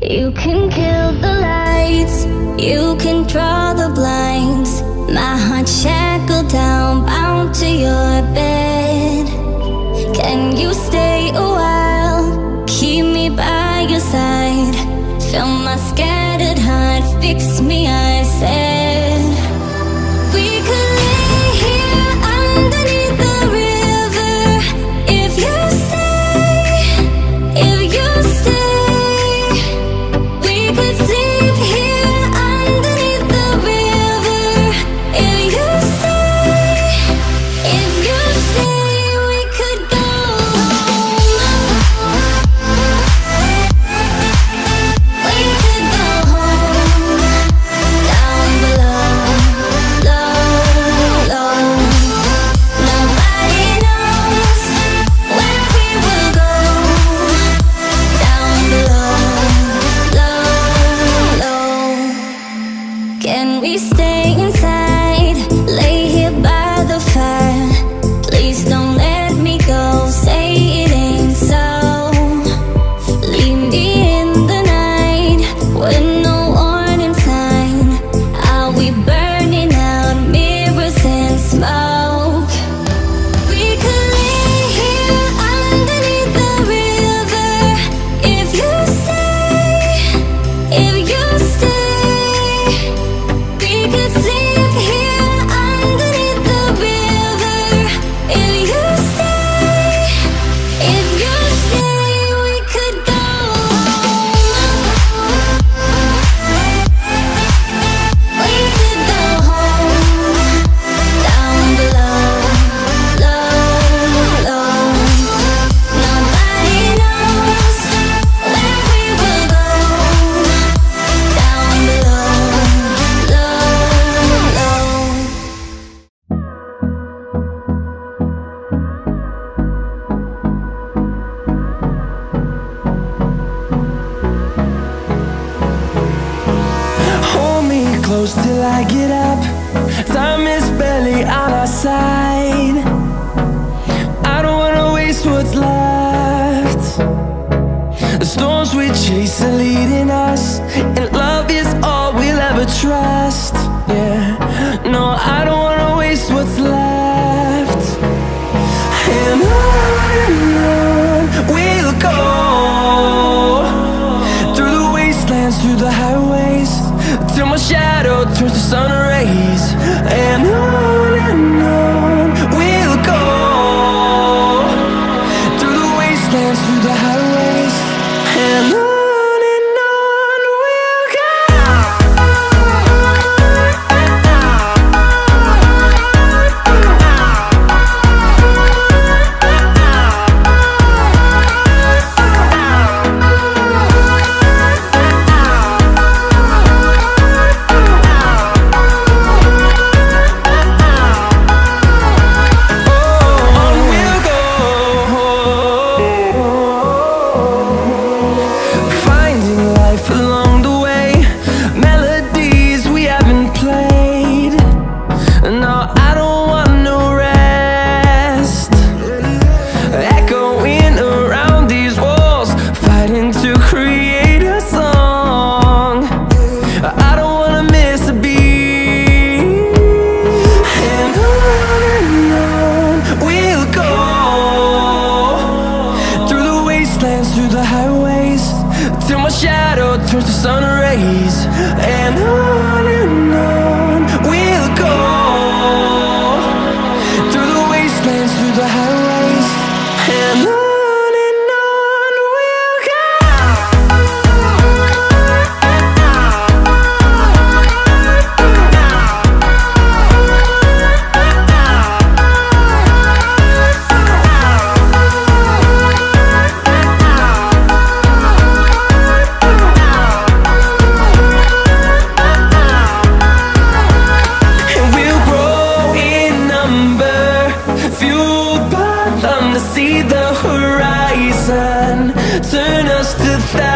You can kill the lights, you can draw the blinds. My heart shackled down, bound to your bed. Can you stay a while, keep me by your side? Fill my scattered heart, fix me, I said. We could lay here underneath the river. If you stay, if you stay, we could sleep here underneath the river. If you stay, if you stay, we could go home. We could go home, down below, low, low. Nobody knows where we will go, down below, low, low. Can we stay inside, lay here by the fire? Please don't let me go, say it ain't so. Leave me in the night with no warning sign. Are we burning out mirrors and smoke? We could lay here underneath the river. If you stay, if you stay, we could sleep here underneath the river. If you stay, if you stay, we could go home. We could go home, down below, low, low. Nobody knows where we will go, down below, low, low. Hold me close till I get up. Time is barely on our side. I don't wanna waste what's left. The storms we chase are leading us, and love is all we'll ever trust. Yeah, no, I don't wanna waste what's left. And on we'll go, through the wastelands, through the highways, till my shadow turns to sun rays. And on we'll go, through the wastelands, through the highways, and on we'll go. See the horizon, turn us to thousands.